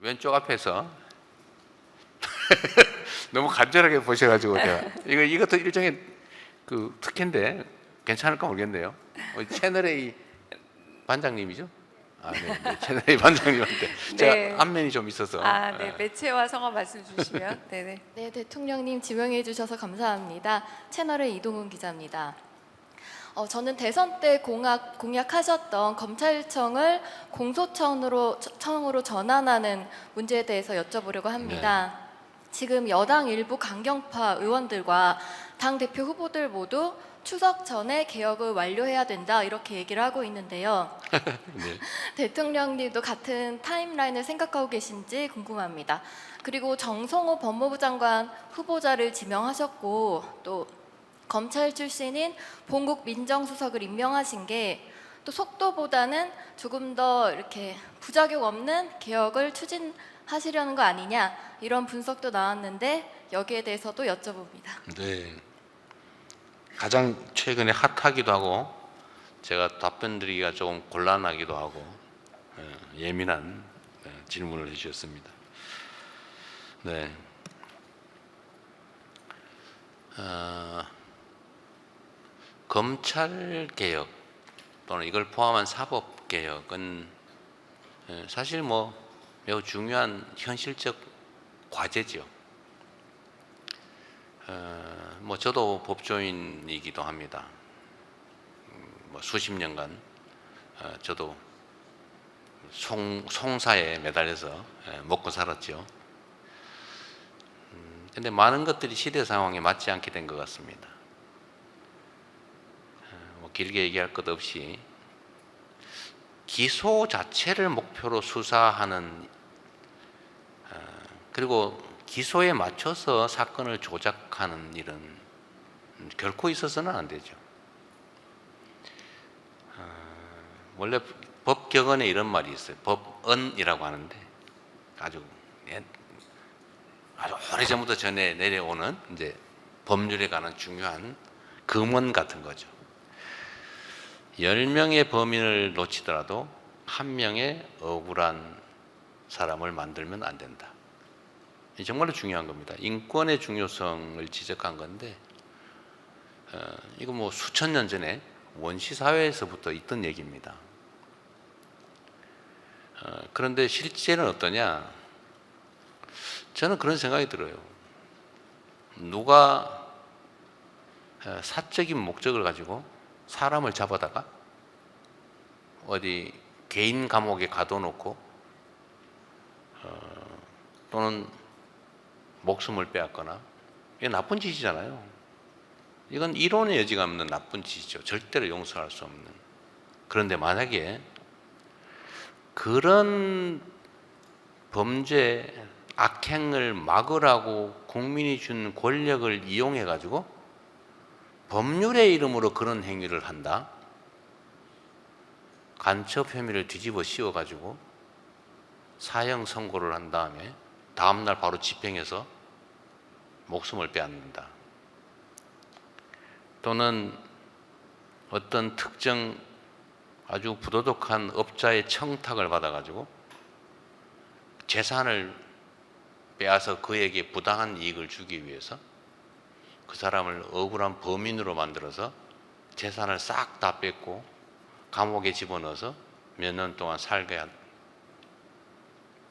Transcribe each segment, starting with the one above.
왼쪽 앞에서 너무 간절하게 보셔가지고 제가 이것도 일종의 그 특혜인데 괜찮을까 모르겠네요. 채널 A 반장님이죠? 아, 네, 네. 채널 A 반장님한테 제가 네. 안면이 좀 있어서. 네. 매체와 성함 말씀 주시면. 네네. 네, 대통령님 지명해 주셔서 감사합니다. 채널의 이동훈 기자입니다. 저는 대선 때 공약하셨던 검찰청을 공소청으로 전환하는 문제에 대해서 여쭤보려고 합니다. 지금 여당 일부 강경파 의원들과 당대표 후보들 모두 추석 전에 개혁을 완료해야 된다 이렇게 얘기를 하고 있는데요. 네. 대통령님도 같은 타임라인을 생각하고 계신지 궁금합니다. 그리고 정성호 법무부 장관 후보자를 지명하셨고 또 검찰 출신인 봉국 민정수석을 임명하신 게 또 속도보다는 조금 더 이렇게 부작용 없는 개혁을 추진하시려는 거 아니냐 이런 분석도 나왔는데 여기에 대해서도 여쭤봅니다. 네. 가장 최근에 핫하기도 하고 제가 답변 드리기가 조금 곤란하기도 하고 예민한 질문을 해주셨습니다. 네. 검찰 개혁 또는 이걸 포함한 사법 개혁은 사실 뭐 매우 중요한 현실적 과제죠. 뭐 저도 법조인이기도 합니다. 뭐 수십 년간 저도 송사에 매달려서 먹고 살았죠. 근데 많은 것들이 시대 상황에 맞지 않게 된 것 같습니다. 뭐 길게 얘기할 것 없이 기소 자체를 목표로 수사하는 그리고 기소에 맞춰서 사건을 조작하는 일은 결코 있어서는 안 되죠. 원래 법격언에 이런 말이 있어요. 법언이라고 하는데 아주 오래전부터 전해 내려오는 이제 법률에 관한 중요한 금원 같은 거죠. 10명의 범인을 놓치더라도 1명의 억울한 사람을 만들면 안 된다. 정말로 중요한 겁니다. 인권의 중요성을 지적한 건데 이거 뭐 수천 년 전에 원시 사회에서부터 있던 얘기입니다. 그런데 실제는 어떠냐? 저는 그런 생각이 들어요. 누가 사적인 목적을 가지고 사람을 잡아다가 어디 개인 감옥에 가둬놓고 또는 목숨을 빼앗거나 이게 나쁜 짓이잖아요. 이건 이론의 여지가 없는 나쁜 짓이죠. 절대로 용서할 수 없는. 그런데 만약에 그런 범죄 악행을 막으라고 국민이 준 권력을 이용해 가지고 법률의 이름으로 그런 행위를 한다. 간첩 혐의를 뒤집어 씌워 가지고 사형 선고를 한 다음에 다음날 바로 집행해서 목숨을 빼앗는다. 또는 어떤 특정 아주 부도덕한 업자의 청탁을 받아가지고 재산을 빼앗아 그에게 부당한 이익을 주기 위해서 그 사람을 억울한 범인으로 만들어서 재산을 싹 다 뺏고 감옥에 집어넣어서 몇 년 동안 살게 한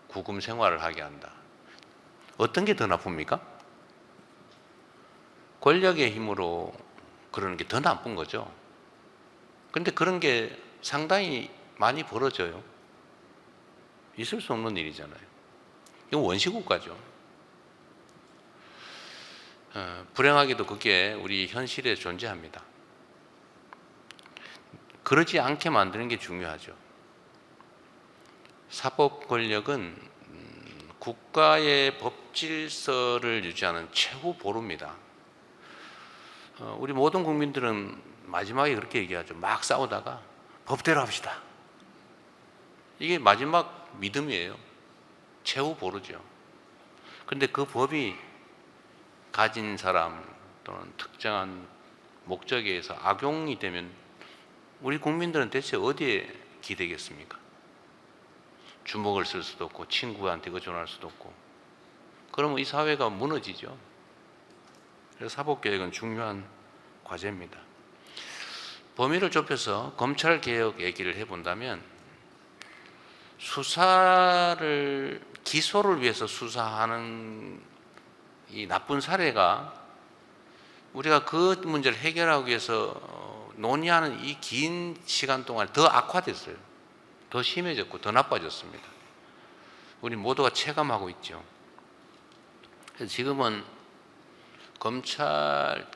구금 생활을 하게 한다. 어떤 게 더 나쁩니까? 권력의 힘으로 그러는 게 더 나쁜 거죠. 그런데 그런 게 상당히 많이 벌어져요. 있을 수 없는 일이잖아요. 이건 원시국가죠. 불행하게도 그게 우리 현실에 존재합니다. 그러지 않게 만드는 게 중요하죠. 사법 권력은 국가의 법 질서를 유지하는 최후 보루입니다. 우리 모든 국민들은 마지막에 그렇게 얘기하죠. 막 싸우다가 법대로 합시다. 이게 마지막 믿음이에요. 최후 보루죠. 그런데 그 법이 가진 사람 또는 특정한 목적에 의해서 악용이 되면 우리 국민들은 대체 어디에 기대겠습니까? 주먹을 쓸 수도 없고 친구한테 의존할 수도 없고 그러면 이 사회가 무너지죠. 그래서 사법개혁은 중요한 과제입니다. 범위를 좁혀서 검찰개혁 얘기를 해본다면 기소를 위해서 수사하는 이 나쁜 사례가 우리가 그 문제를 해결하기 위해서 논의하는 이 긴 시간 동안 더 악화됐어요. 더 심해졌고 더 나빠졌습니다. 우리 모두가 체감하고 있죠. 그래서 지금은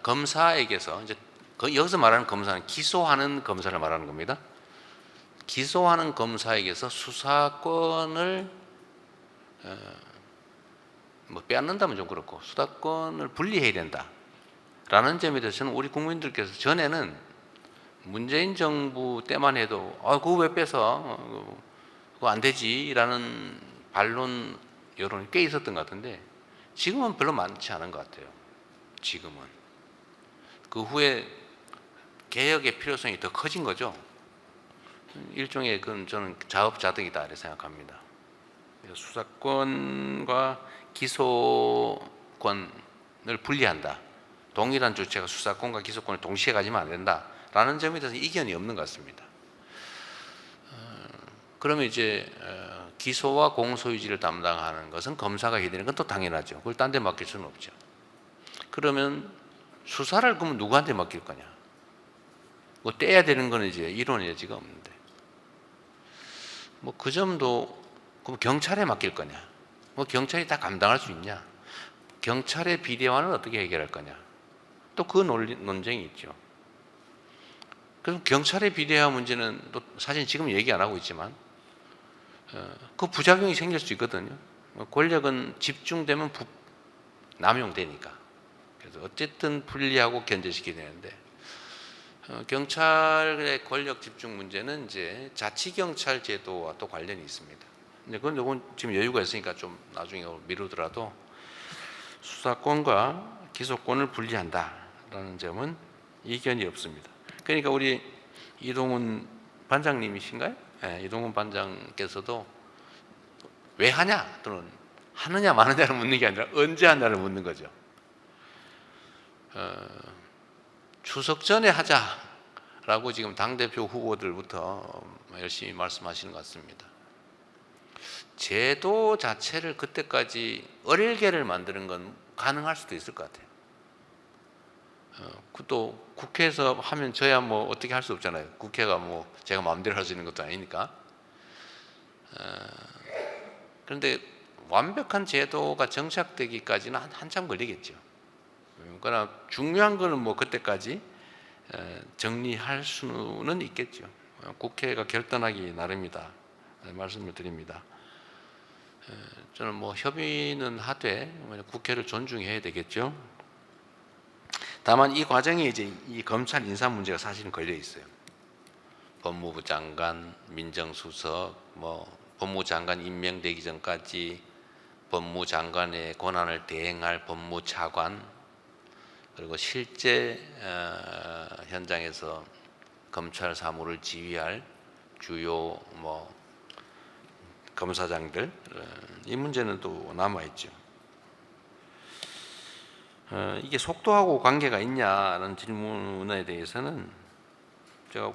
검사에게서 이제 여기서 말하는 검사는 기소하는 검사를 말하는 겁니다. 기소하는 검사에게서 수사권을 뭐 빼앗는다면 좀 그렇고 수사권을 분리해야 된다라는 점에 대해서는 우리 국민들께서 전에는 문재인 정부 때만 해도 그거 왜 뺏어? 그거 안 되지라는 반론 여론이 꽤 있었던 것 같은데 지금은 별로 많지 않은 것 같아요. 지금은 그 후에 개혁의 필요성이 더 커진 거죠. 일종의 그건 저는 자업자득이다 이렇게 생각합니다. 수사권과 기소권을 분리한다. 동일한 주체가 수사권과 기소권을 동시에 가지면 안 된다라는 점에 대해서 이견이 없는 것 같습니다. 그러면 이제 기소와 공소유지를 담당하는 것은 검사가 해야 되는 건 또 당연하죠. 그걸 딴 데 맡길 수는 없죠. 그러면 수사를 그러면 누구한테 맡길 거냐? 뭐 떼야 되는 거는 이제 이론의 여지가 없는데 뭐 그 점도 그럼 경찰에 맡길 거냐? 뭐 경찰이 다 감당할 수 있냐? 경찰의 비대화는 어떻게 해결할 거냐? 또 그 논쟁이 있죠. 그럼 경찰의 비대화 문제는 또 사실 지금 얘기 안 하고 있지만 그 부작용이 생길 수 있거든요. 권력은 집중되면 남용되니까. 그래서 어쨌든 분리하고 견제시켜야 되는데 경찰의 권력 집중 문제는 이제 자치경찰 제도와 또 관련이 있습니다. 근데 그건 지금 여유가 있으니까 좀 나중에 미루더라도 수사권과 기소권을 분리한다라는 점은 이견이 없습니다. 그러니까 우리 이동훈 반장님이신가요? 네, 이동훈 반장께서도 왜 하냐 또는 하느냐 마느냐를 묻는 게 아니라 언제 하냐를 묻는 거죠. 추석 전에 하자라고 지금 당대표 후보들부터 열심히 말씀하시는 것 같습니다. 제도 자체를 그때까지 어릴게를 만드는 건 가능할 수도 있을 것 같아요. 또 국회에서 하면 저야 뭐 어떻게 할 수 없잖아요. 국회가 뭐 제가 마음대로 할 수 있는 것도 아니니까. 그런데 완벽한 제도가 정착되기까지는 한참 걸리겠죠. 그러나 중요한 거는 뭐 그때까지 정리할 수는 있겠죠. 국회가 결단하기 나름이다 말씀을 드립니다. 저는 뭐 협의는 하되 국회를 존중해야 되겠죠. 다만 이 과정에 이제 이 검찰 인사 문제가 사실은 걸려 있어요. 법무부 장관, 민정수석, 뭐 법무장관 임명되기 전까지 법무장관의 권한을 대행할 법무차관, 그리고 실제 현장에서 검찰 사무를 지휘할 주요 뭐 검사장들, 이 문제는 또 남아 있죠. 이게 속도하고 관계가 있냐는 질문에 대해서는 제가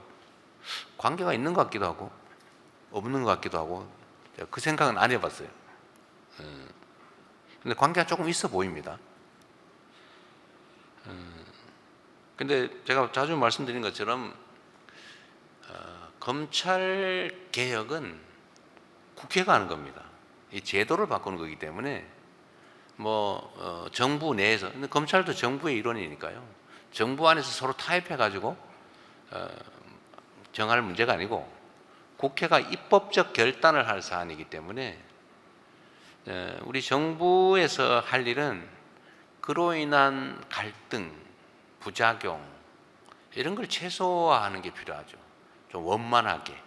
관계가 있는 것 같기도 하고 없는 것 같기도 하고 제가 그 생각은 안 해봤어요. 근데 관계가 조금 있어 보입니다. 근데 제가 자주 말씀드린 것처럼 검찰 개혁은 국회가 하는 겁니다. 이 제도를 바꾸는 거기 때문에 뭐 정부 내에서, 근데 검찰도 정부의 일원이니까요. 정부 안에서 서로 타협해 가지고 정할 문제가 아니고 국회가 입법적 결단을 할 사안이기 때문에 우리 정부에서 할 일은 그로 인한 갈등, 부작용 이런 걸 최소화하는 게 필요하죠. 좀 원만하게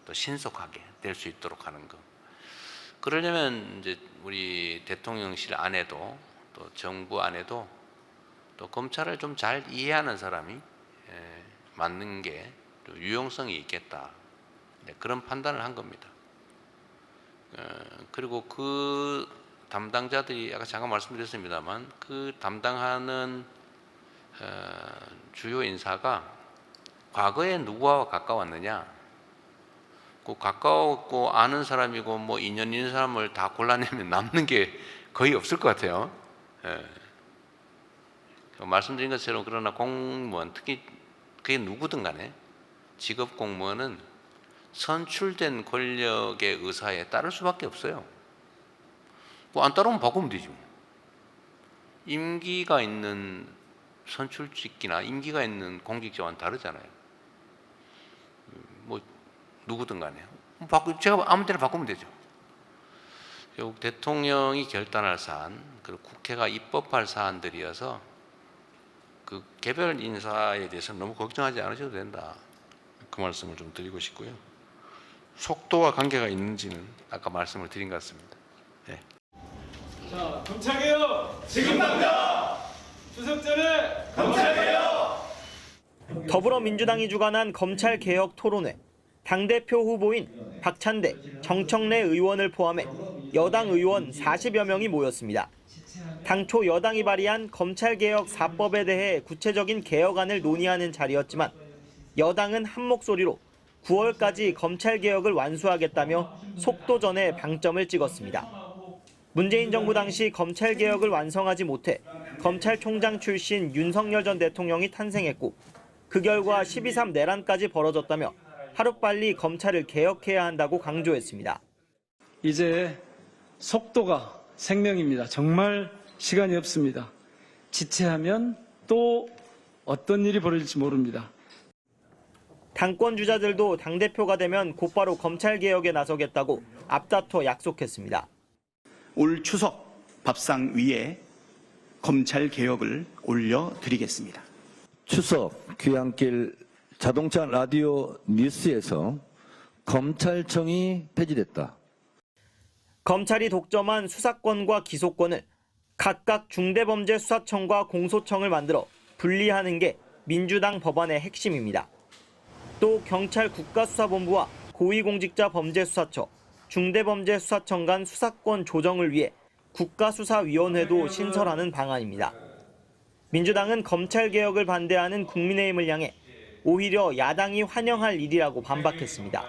또 신속하게 될 수 있도록 하는 거. 그러려면 이제 우리 대통령실 안에도 또 정부 안에도 또 검찰을 좀 잘 이해하는 사람이 맞는 게 유용성이 있겠다. 그런 판단을 한 겁니다. 그리고 그 담당자들이 아까 잠깐 말씀드렸습니다만 그 담당하는 주요 인사가 과거에 누구와 가까웠느냐, 그 가까웠고 아는 사람이고 뭐 인연 있는 사람을 다 골라내면 남는 게 거의 없을 것 같아요. 말씀드린 것처럼 그러나 공무원, 특히 그게 누구든 간에 직업 공무원은 선출된 권력의 의사에 따를 수밖에 없어요. 뭐 안 따르면 바꾸면 되지. 임기가 있는 선출직이나 임기가 있는 공직자와는 다르잖아요. 뭐 누구든 간에 제가 아무 때나 바꾸면 되죠. 결국 대통령이 결단할 사안, 그리고 국회가 입법할 사안들이어서 그 개별 인사에 대해서 너무 걱정하지 않으셔도 된다. 그 말씀을 좀 드리고 싶고요. 속도와 관계가 있는지는 아까 말씀을 드린 것 같습니다. 네. 자, 검찰개혁 지금 당장! 추석 전에 검찰개혁! 더불어민주당이 주관한 검찰개혁 토론회. 당대표 후보인 박찬대, 정청래 의원을 포함해 여당 의원 40여 명이 모였습니다. 당초 여당이 발의한 검찰개혁 4법에 대해 구체적인 개혁안을 논의하는 자리였지만 여당은 한 목소리로 9월까지 검찰개혁을 완수하겠다며 속도전에 방점을 찍었습니다. 문재인 정부 당시 검찰개혁을 완성하지 못해 검찰총장 출신 윤석열 전 대통령이 탄생했고 그 결과 12.3 내란까지 벌어졌다며 하루빨리 검찰을 개혁해야 한다고 강조했습니다. 이제 속도가 생명입니다. 정말 시간이 없습니다. 지체하면 또 어떤 일이 벌어질지 모릅니다. 당권 주자들도 당대표가 되면 곧바로 검찰개혁에 나서겠다고 앞다퉈 약속했습니다. 올 추석 밥상 위에 검찰개혁을 올려드리겠습니다. 추석 귀향길 자동차 라디오 뉴스에서 검찰청이 폐지됐다. 검찰이 독점한 수사권과 기소권을 각각 중대범죄수사청과 공소청을 만들어 분리하는 게 민주당 법안의 핵심입니다. 또 경찰 국가수사본부와 고위공직자범죄수사처, 중대범죄수사청 간 수사권 조정을 위해 국가수사위원회도 신설하는 방안입니다. 민주당은 검찰개혁을 반대하는 국민의힘을 향해 오히려 야당이 환영할 일이라고 반박했습니다.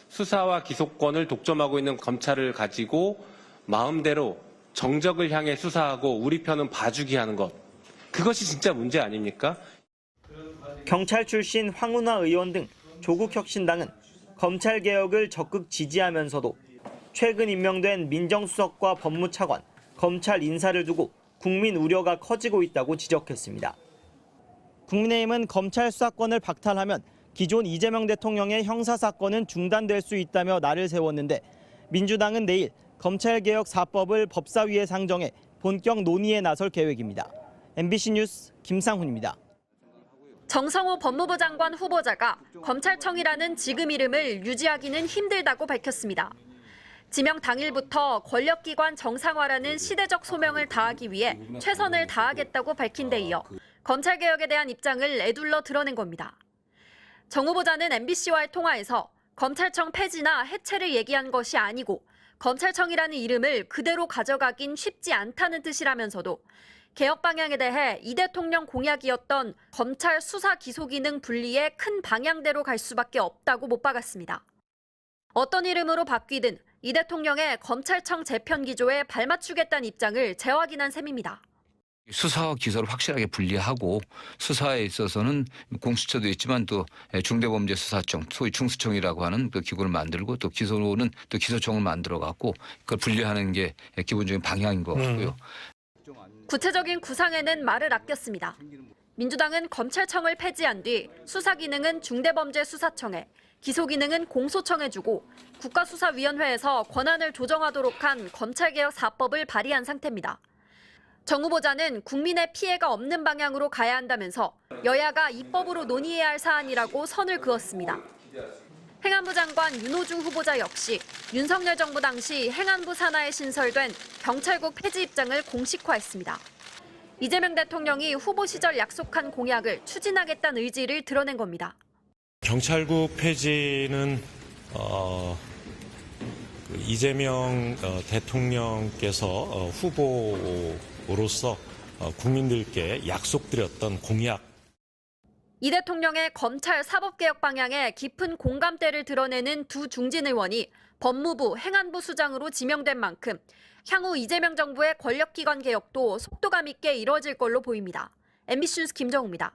수사와 기소권을 독점하고 있는 검찰을 가지고 마음대로 정적을 향해 수사하고 우리 편은 봐주기 하는 것. 그것이 진짜 문제 아닙니까? 경찰 출신 황운하 의원 등 조국혁신당은 검찰개혁을 적극 지지하면서도 최근 임명된 민정수석과 법무차관, 검찰 인사를 두고 국민 우려가 커지고 있다고 지적했습니다. 국민의힘은 검찰 수사권을 박탈하면 기존 이재명 대통령의 형사사건은 중단될 수 있다며 날을 세웠는데 민주당은 내일 검찰개혁 4법을 법사위에 상정해 본격 논의에 나설 계획입니다. MBC 뉴스 김상훈입니다. 정성호 법무부 장관 후보자가 검찰청이라는 지금 이름을 유지하기는 힘들다고 밝혔습니다. 지명 당일부터 권력기관 정상화라는 시대적 소명을 다하기 위해 최선을 다하겠다고 밝힌 데 이어 검찰개혁에 대한 입장을 애둘러 드러낸 겁니다. 정 후보자는 MBC와의 통화에서 검찰청 폐지나 해체를 얘기한 것이 아니고 검찰청이라는 이름을 그대로 가져가긴 쉽지 않다는 뜻이라면서도 개혁 방향에 대해 이 대통령 공약이었던 검찰 수사 기소 기능 분리의 큰 방향대로 갈 수밖에 없다고 못 박았습니다. 어떤 이름으로 바뀌든 이 대통령의 검찰청 재편 기조에 발맞추겠다는 입장을 재확인한 셈입니다. 수사와 기소를 확실하게 분리하고 수사에 있어서는 공수처도 있지만 또 중대범죄수사청, 소위 중수청이라고 하는 그 기구를 만들고 또 기소는 또 기소청을 만들어 갖고 그걸 분리하는 게 기본적인 방향인 것 같고요. 구체적인 구상에는 말을 아꼈습니다. 민주당은 검찰청을 폐지한 뒤 수사 기능은 중대범죄수사청에, 기소 기능은 공소청에 주고 국가수사위원회에서 권한을 조정하도록 한 검찰개혁 4법을 발의한 상태입니다. 정 후보자는 국민의 피해가 없는 방향으로 가야 한다면서 여야가 입법으로 논의해야 할 사안이라고 선을 그었습니다. 행안부 장관 윤호중 후보자 역시 윤석열 정부 당시 행안부 산하에 신설된 경찰국 폐지 입장을 공식화했습니다. 이재명 대통령이 후보 시절 약속한 공약을 추진하겠다는 의지를 드러낸 겁니다. 경찰국 폐지는 이재명 대통령께서 후보로서 국민들께 약속드렸던 공약. 이 대통령의 검찰 사법개혁 방향에 깊은 공감대를 드러내는 두 중진 의원이 법무부, 행안부 수장으로 지명된 만큼 향후 이재명 정부의 권력기관 개혁도 속도감 있게 이뤄질 걸로 보입니다. MBC 뉴스 김정우입니다.